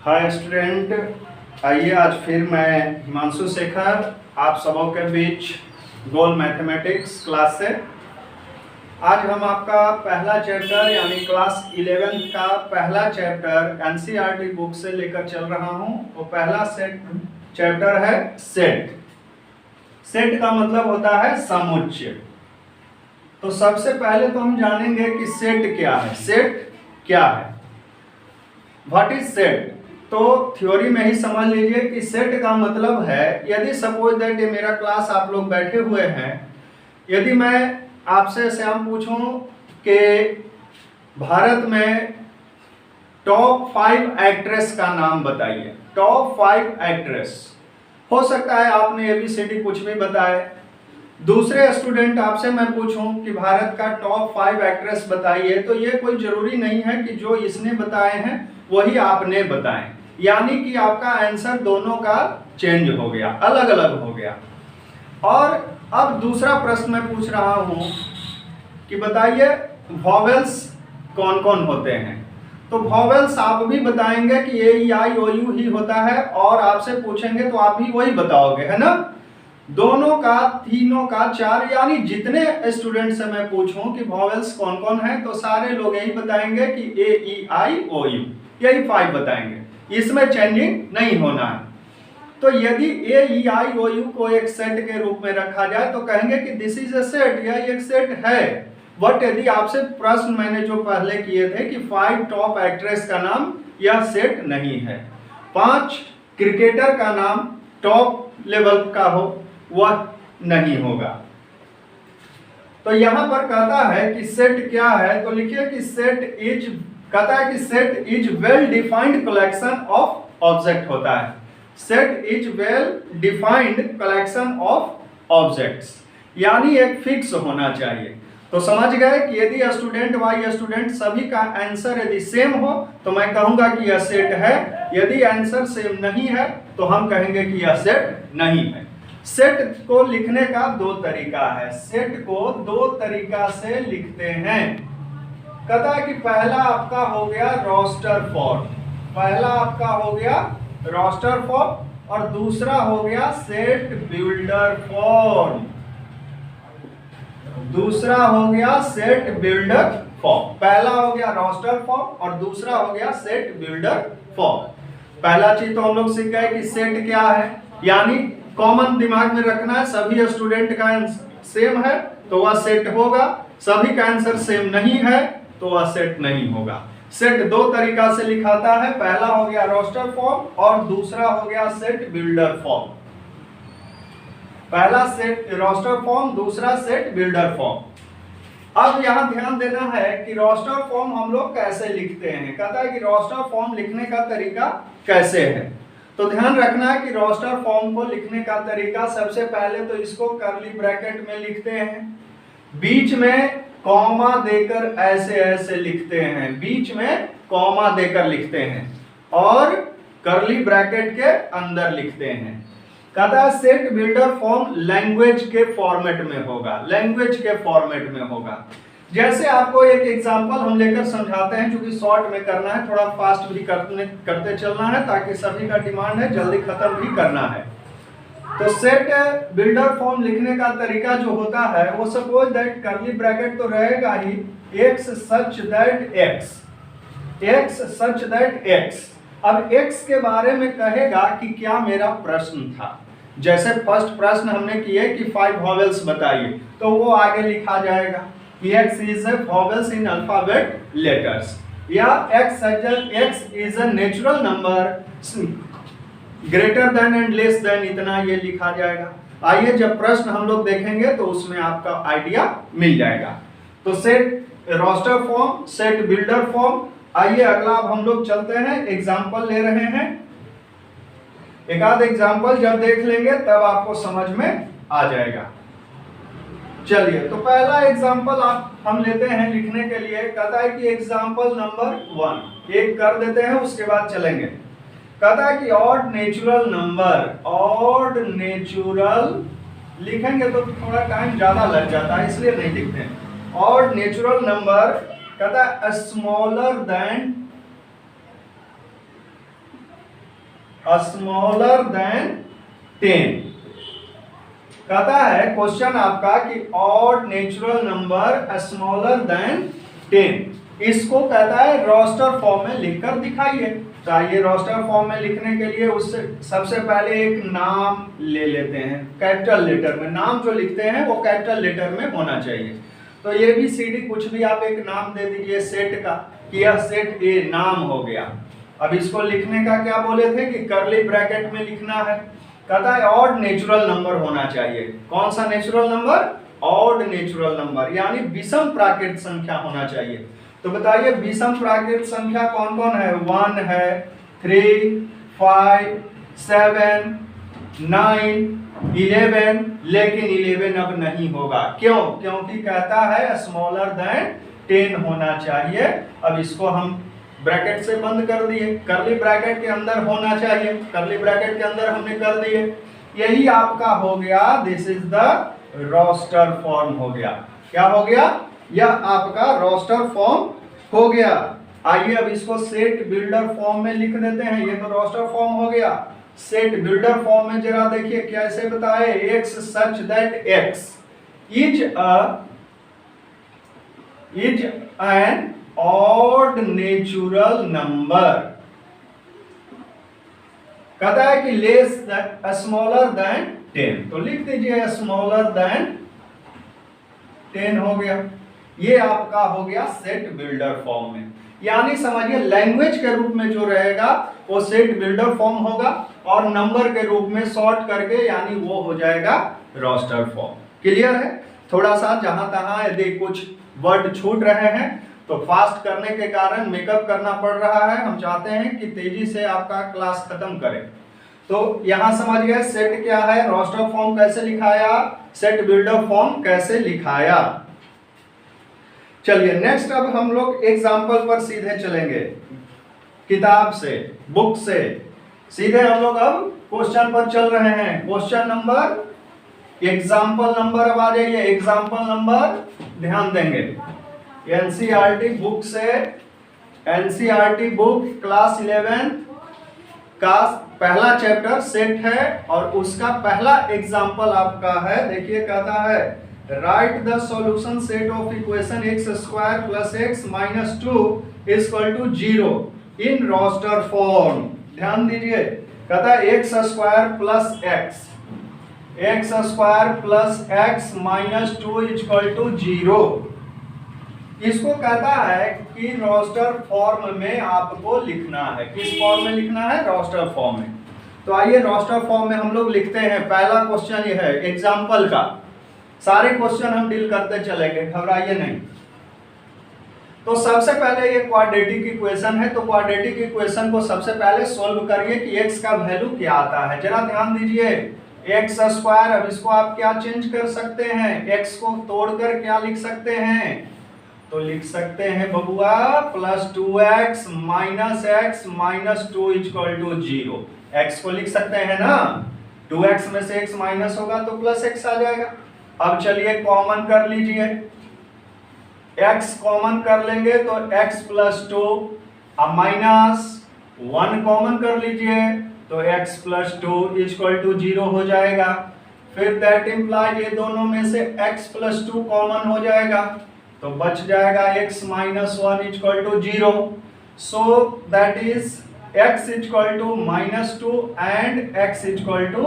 Hi student, आइए आज फिर मैं हिमांशु शेखर आप सबों के बीच गोल मैथमेटिक्स क्लास से। आज हम आपका पहला चैप्टर यानी क्लास 11 का पहला चैप्टर एनसीईआरटी बुक से लेकर चल रहा हूं। वो पहला चैप्टर है सेट। सेट का मतलब होता है समुच्चय। तो सबसे पहले तो हम जानेंगे कि सेट क्या है। सेट क्या है, व्हाट इज सेट। तो थ्योरी में ही समझ लीजिए कि सेट का मतलब है, यदि सपोज दैट ये मेरा क्लास आप लोग बैठे हुए हैं, यदि मैं आपसे श्याम पूछूं कि भारत में टॉप 5 एक्ट्रेस का नाम बताइए। टॉप 5 एक्ट्रेस, हो सकता है आपने ABCD कुछ भी बताए। दूसरे स्टूडेंट आपसे मैं पूछूं कि भारत का टॉप 5 एक्ट्रेस बताइए, तो ये कोई जरूरी नहीं है कि जो इसने बताए हैं वही आपने बताएं, यानी कि आपका आंसर दोनों का चेंज हो गया, अलग अलग हो गया। और अब दूसरा प्रश्न मैं पूछ रहा हूं कि बताइए वॉवेल्स कौन कौन होते हैं। तो वॉवेल्स आप भी बताएंगे कि A-E-I-O-U ही होता है, और आपसे पूछेंगे तो आप भी वही बताओगे, है ना। दोनों का, तीनों का, चार, यानी जितने स्टूडेंट से मैं पूछूं कि वॉवेल्स कौन कौन है, तो सारे लोग यही बताएंगे कि A-E-I-O-U, यही 5 बताएंगे, इसमें चेंजिंग नहीं होना है। तो यदि A-E-I-O-U को एक सेट के रूप में रखा जाए तो कहेंगे कि दिस इज अ सेट, यह एक सेट है। बट यदि आपसे प्रश्न मैंने जो पहले किए थे कि 5 टॉप एक्ट्रेस का नाम, यह सेट नहीं है। 5 क्रिकेटर का नाम टॉप लेवल का हो, वह नहीं होगा। तो यहां पर कहता है कि सेट क्या है, तो लिखिए कि सेट इज, कहता है कि set is well defined collection of object होता है। Set is well defined collection of objects, यानी एक फिक्स होना चाहिए। तो समझ गए कि यदि स्टूडेंट वाई स्टूडेंट सभी का आंसर यदि सेम हो तो मैं कहूंगा कि यह सेट है। यदि आंसर सेम नहीं है तो हम कहेंगे कि यह सेट नहीं है। सेट को लिखने का 2 तरीका है। सेट को 2 तरीका से लिखते हैं। कहता है कि पहला आपका हो गया रोस्टर फॉर्म, पहला आपका हो गया रोस्टर फॉर्म, और दूसरा हो गया सेट बिल्डर फॉर्म, दूसरा हो गया सेट बिल्डर फॉर्म। पहला हो गया रोस्टर फॉर्म और दूसरा हो गया सेट बिल्डर फॉर्म। पहला चीज तो हम लोग सीख गए कि सेट क्या है, यानी कॉमन दिमाग में रखना है, सभी स्टूडेंट का आंसर सेम है तो वह सेट होगा, सभी का आंसर सेम नहीं है तो वह सेट नहीं होगा। सेट 2 तरीका से लिखाता है, पहला हो गया रोस्टर फॉर्म और दूसरा हो गया सेट बिल्डर फॉर्म। पहला सेट रोस्टर फॉर्म, दूसरा सेट बिल्डर फॉर्म। अब यहां ध्यान देना है कि रोस्टर फॉर्म हम लोग कैसे लिखते हैं। कहता है कि रोस्टर फॉर्म लिखने का तरीका कैसे है। तो ध्यान रखना है कि रोस्टर फॉर्म को लिखने का तरीका, सबसे पहले तो इसको कर्ली ब्रैकेट में लिखते हैं, बीच में कॉमा देकर ऐसे ऐसे लिखते हैं, बीच में कॉमा देकर लिखते हैं और कर्ली ब्रैकेट के अंदर लिखते हैं। कहता है सेट बिल्डर फॉर्म लैंग्वेज के फॉर्मेट में होगा, लैंग्वेज के फॉर्मेट में होगा। जैसे आपको एक एग्जांपल हम लेकर समझाते हैं, क्योंकि शॉर्ट में करना है, थोड़ा फास्ट भी करते चलना है ताकि सभी का डिमांड है, जल्दी खत्म भी करना है। तो सेट बिल्डर फॉर्म लिखने का तरीका जो होता है वो सपोज दैट कर्ली ब्रैकेट तो रहेगा ही, x such that x, x such that x। अब x के बारे में कहेगा कि क्या मेरा प्रश्न था। जैसे फर्स्ट प्रश्न हमने किए कि 5 वॉवेल्स बताइए, तो वो आगे लिखा जाएगा कि x is a vowels in alphabet letters, या x is a natural number greater than and less than, इतना ये लिखा जाएगा। आइए जब प्रश्न हम लोग देखेंगे तो उसमें आपका आइडिया मिल जाएगा। तो set roster form, set builder form. आइए अगला अब हम लोग चलते हैं, एग्जांपल ले रहे हैं। एक आध एग्जांपल जब देख लेंगे तब आपको समझ में आ जाएगा। चलिए तो पहला एग्जांपल हम लेते हैं लिखने के लिए। कहता है कि एग्जांपल नंबर 1 एक कर देते हैं, उसके बाद चलेंगे। कहता है कि odd natural number, odd natural लिखेंगे तो थोड़ा टाइम ज्यादा लग जाता है, इसलिए नहीं लिखते हैं। ऑड नेचुरल नंबर कहता है स्मॉलर देन स्मॉलर देन 10। कहता है क्वेश्चन आपका कि odd natural number smaller than 10, इसको कहता है रोस्टर फॉर्म में लिखकर दिखाइए। तो आइए रोस्टर फॉर्म में लिखने के लिए उससे सबसे पहले एक नाम ले लेते हैं, कैपिटल लेटर में। नाम जो लिखते हैं वो कैपिटल लेटर में होना चाहिए। तो ये भी सीडी कुछ भी आप एक नाम दे दीजिए सेट का, कि यह सेट ए नाम हो गया। अब इसको लिखने का क्या बोले थे कि कर्ली ब्रैकेट में लिखना है। कहता है ऑड नेचुरल नंबर होना चाहिए। कौन सा natural number? Odd natural number, यानी विषम प्राकृत संख्या होना चाहिए। तो बताइए विषम प्राकृत संख्या कौन कौन है? 1 है, 3, 5, 7, 9, 11, लेकिन 11 अब नहीं होगा। क्यों? क्योंकि कहता है स्मॉलर देन 10 होना चाहिए। अब इसको हम ब्रैकेट से बंद कर दिए, कर्ली ब्रैकेट के अंदर होना चाहिए, कर्ली ब्रैकेट के अंदर हमने कर दिए। यही आपका हो गया, this is the roster form हो गया। क्या हो गया? यह आपका रोस्टर फॉर्म हो गया। आइए अब इसको सेट बिल्डर फॉर्म में लिख देते हैं। ये तो रोस्टर फॉर्म हो गया। सेट बिल्डर फॉर्म में जरा देखिए कैसे बताए। x such that x is an odd natural number। कहता है कि लेस दैन स्मॉलर देन 10, तो लिख दीजिए स्मॉलर देन 10 हो गया। ये आपका हो गया सेट बिल्डर फॉर्म में। यानी समझिए लैंग्वेज के रूप में जो रहेगा वो सेट बिल्डर फॉर्म होगा, और नंबर के रूप में सॉर्ट करके यानी वो हो जाएगा रोस्टर फॉर्म। क्लियर है? थोड़ा सा जहां तहां यदि कुछ वर्ड छूट रहे हैं तो फास्ट करने के कारण मेकअप करना पड़ रहा है। हम चाहते हैं कि तेजी से आपका क्लास खत्म करें। तो यहां समझ गए सेट क्या है, रोस्टर फॉर्म कैसे लिखाया, सेट बिल्डर फॉर्म कैसे लिखाया। चलिए नेक्स्ट अब हम लोग एग्जाम्पल पर सीधे चलेंगे। किताब से, बुक से सीधे हम लोग अब क्वेश्चन पर चल रहे हैं। क्वेश्चन नंबर, एग्जाम्पल नंबर अब आ जाइए। एग्जाम्पल नंबर ध्यान देंगे। एनसीईआरटी बुक से, एनसीईआरटी बुक क्लास 11 का पहला चैप्टर सेट है, और उसका पहला एग्जाम्पल आपका है। देखिए कहता है write the solution set of equation x square plus x minus 2 is equal to 0 in roster form. ध्यान दीजिए, कहता है x square plus x square plus x minus 2 is equal to 0। इसको कहता है कि रोस्टर फॉर्म में आपको लिखना है। किस फॉर्म में लिखना है? रोस्टर फॉर्म में। तो आइए रोस्टर फॉर्म में हम लोग लिखते हैं। पहला क्वेश्चन ये है एग्जाम्पल का। सारे क्वेश्चन हम डील करते चलेंगे, घबराइए नहीं। तो सबसे पहले ये क्वाड्रेटिक इक्वेशन है, तो क्वाड्रेटिक इक्वेशन को सबसे पहले सोल्व करिए कि x का वैल्यू क्या आता है। जरा ध्यान दीजिए, एक्स स्क्वायर, अब इसको आप क्या चेंज कर सकते हैं? x को तोड़कर क्या लिख सकते हैं? तो लिख सकते हैं बबुआ plus 2x minus x minus 2 equal to 0। x को लिख सकते हैं ना, 2x में से x माइनस होगा तो प्लस x आ जाएगा। अब चलिए कॉमन कर लीजिए, x कॉमन कर लेंगे तो x प्लस 2, अब माइनस 1 कॉमन कर लीजिए तो x प्लस 2 इक्वल टू 0 हो जाएगा। फिर दैट इंप्लाइज ये दोनों में से x प्लस 2 कॉमन हो जाएगा तो बच जाएगा x minus 1 equal to 0। So that is x equal to minus 2 and x equal to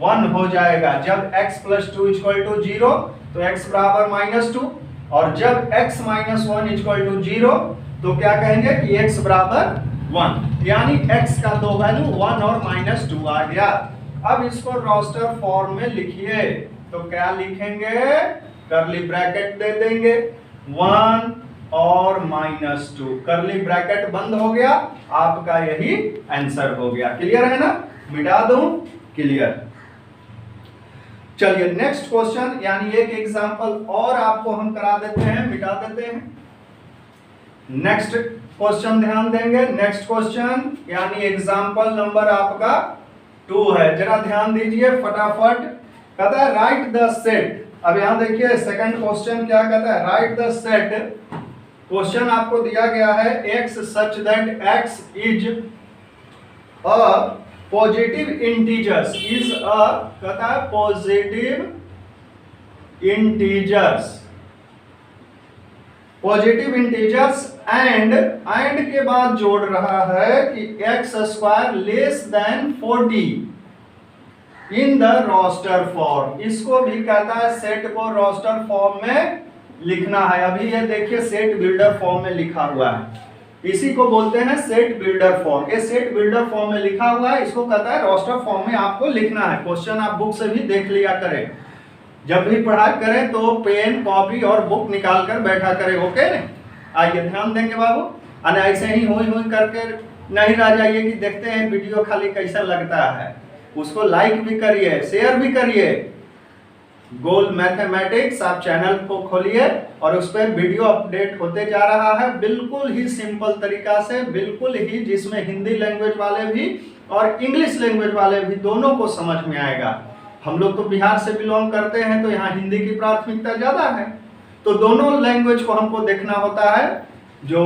1 हो जाएगा। जब x प्लस 2 इक्वल टू 0 तो x बराबर माइनस 2, और जब x माइनस 1 इक्वल टू 0 तो क्या कहेंगे कि x बराबर 1, यानी x का दो वैल्यू 1 और माइनस 2 आ गया। अब इसको रोस्टर फॉर्म में लिखिए, तो क्या लिखेंगे? कर्ली ब्रैकेट दे देंगे 1 और माइनस 2, कर्ली ब्रैकेट बंद हो गया, आपका यही आंसर हो गया। क्लियर है ना? मिटा दूं? क्लियर। चलिए नेक्स्ट क्वेश्चन, यानी एक एग्जांपल और आपको हम करा देते हैं, मिटा देते हैं। नेक्स्ट क्वेश्चन ध्यान देंगे। नेक्स्ट क्वेश्चन यानी एग्जांपल नंबर आपका 2 है। जरा ध्यान दीजिए फटाफट। कहता है राइट द सेट। अब यहां देखिए सेकंड क्वेश्चन क्या कहता है, राइट द सेट। क्वेश्चन आपको दिया गया है x such that x is a positive integers is a, कहता है positive integers, positive integers and के बाद जोड़ रहा है कि x square less than 40 in the roster form. इसको भी कहता है सेट को रोस्टर फॉर्म में लिखना है। अभी ये देखिए सेट बिल्डर फॉर्म में लिखा हुआ है, इसी को बोलते हैं सेट बिल्डर फॉर्म। ये सेट बिल्डर फॉर्म में लिखा हुआ है, इसको कहता है रोस्टर फॉर्म में आपको लिखना है। क्वेश्चन आप बुक से भी देख लिया करें, जब भी पढ़ाई करें तो पेन कॉपी और बुक निकाल कर बैठा करें। ओके, आइए ध्यान देंगे बाबू, और ऐसे ही हुई करके नहीं रह जाइए कि देखते हैं वीडियो खाली कैसा लगता है। उसको लाइक भी करिए, शेयर भी करिए। गोल मैथमेटिक्स आप चैनल को खोलिए और उस पर वीडियो अपडेट होते जा रहा है, बिल्कुल ही सिंपल तरीका से, बिल्कुल ही जिसमें हिंदी लैंग्वेज वाले भी और इंग्लिश लैंग्वेज वाले भी दोनों को समझ में आएगा। हम लोग तो बिहार से बिलोंग करते हैं तो यहाँ हिंदी की प्राथमिकता ज़्यादा है, तो दोनों लैंग्वेज को हमको देखना होता है। जो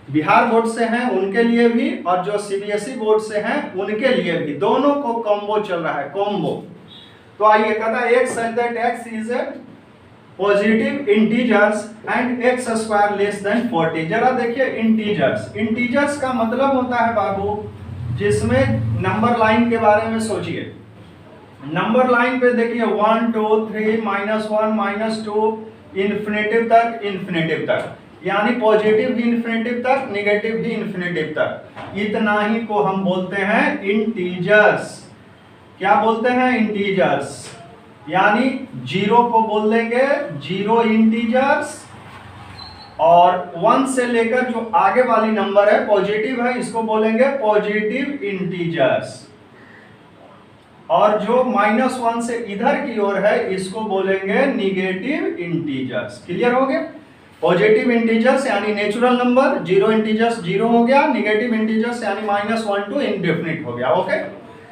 बिहार बोर्ड से हैं उनके लिए भी और जो सीबीएसई बोर्ड से हैं उनके लिए भी, दोनों को कॉम्बो चल रहा है, कॉम्बो। तो आइए कहता है x such that x is a positive integers and x square less than 40। जरा देखिए इंटीजर्स, इंटीजर्स का मतलब होता है बाबू जिसमें नंबर लाइन के बारे में सोचिए। नंबर लाइन पे देखिए 1 2 3 -1 -2 इन्फिनेटिव तक, यानी पॉजिटिव भी इन्फिनेटिव तक, नेगेटिव भी इन्फिनेटिव तक, इतना ही को हम बोलते हैं इंटीजर्स। क्या बोलते हैं? इंटीजर्स। यानी जीरो को बोल देंगे जीरो इंटीजर्स, और 1 से लेकर जो आगे वाली नंबर है पॉजिटिव है, इसको बोलेंगे पॉजिटिव इंटीजर्स, और जो -1 से इधर की ओर है इसको बोलेंगे निगेटिव इंटीजर्स। क्लियर हो गया? पॉजिटिव इंटीजर्स यानी natural number, zero integers zero हो गया, निगेटिव इंटीजर्स यानी -1 to इंडेफिनिट हो गया। ओके,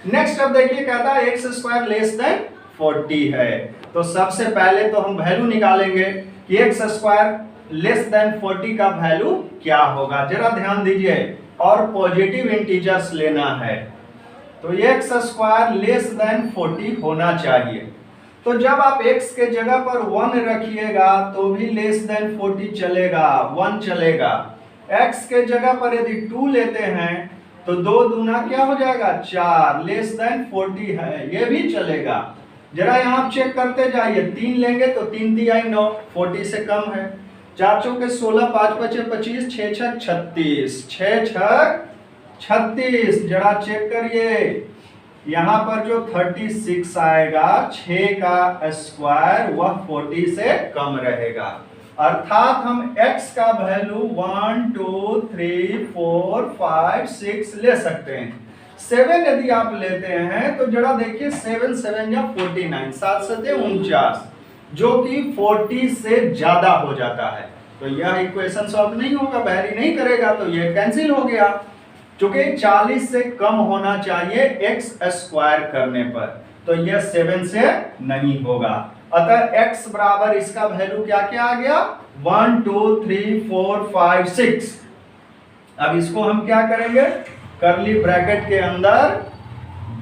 नेक्स्ट अब देखिए कहता है एक्स स्क्वायर लेस देन 40 है, तो सबसे पहले तो हम वैल्यू निकालेंगे कि एक्स स्क्वायर लेस देन 40 का वैल्यू क्या होगा। जरा ध्यान दीजिए, और पॉजिटिव इंटीजर्स लेना है तो एक्स स्क्वायर लेस देन 40 होना चाहिए। तो जब आप x के जगह पर 1 रखिएगा तो भी लेस देन 40 चलेगा, 1 चलेगा। x के जगह पर यदि 2 लेते हैं तो 2 दूना क्या हो जाएगा? 4, लेस देन 40 है, ये भी चलेगा। जरा यहाँ चेक करते जाइए, 3 लेंगे तो 3 3 9, 40 से कम है। 4 चौके 16, 5 5 25, 6 6 36, 6 6 36। जरा चेक करिए, यहाँ पर जो 36 आएगा 6 का स्क्वायर वह 40 से कम रहेगा, अर्थात हम x का वैल्यू 1 2 3 4 5 6 ले सकते हैं। 7 यदि आप लेते हैं तो जरा देखिए 7 7 या 49, 7 7 49, जो कि 40 से ज्यादा हो जाता है, तो यह इक्वेशन सॉल्व नहीं होगा, वैरी नहीं करेगा, तो यह कैंसिल हो गया। चूंकि 40 से कम होना चाहिए x स्क्वायर करने पर, तो यह 7 से नहीं होगा। अतः x बराबर इसका वैल्यू क्या क्या आ गया? 1 2 3 4 5 6। अब इसको हम क्या करेंगे? कर्ली ब्रैकेट के अंदर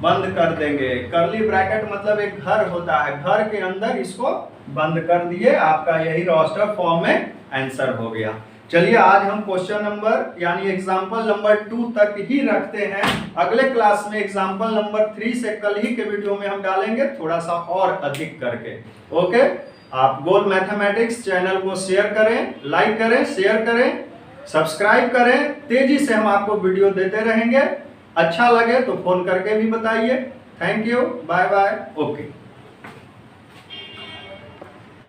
बंद कर देंगे। कर्ली ब्रैकेट मतलब एक घर होता है, घर के अंदर इसको बंद कर दिए, आपका यही रोस्टर फॉर्म में आंसर हो गया। चलिए आज हम क्वेश्चन नंबर यानी एग्जाम्पल नंबर 2 तक ही रखते हैं। अगले क्लास में एग्जाम्पल नंबर 3 से कल ही के वीडियो में हम डालेंगे, थोड़ा सा और अधिक करके। ओके, आप गोल मैथमेटिक्स चैनल को शेयर करें, लाइक करें, शेयर करें, सब्सक्राइब करें, तेजी से हम आपको वीडियो देते रहेंगे। अच्छा लगे तो फोन करके भी बताइए। Thank you, bye bye, okay.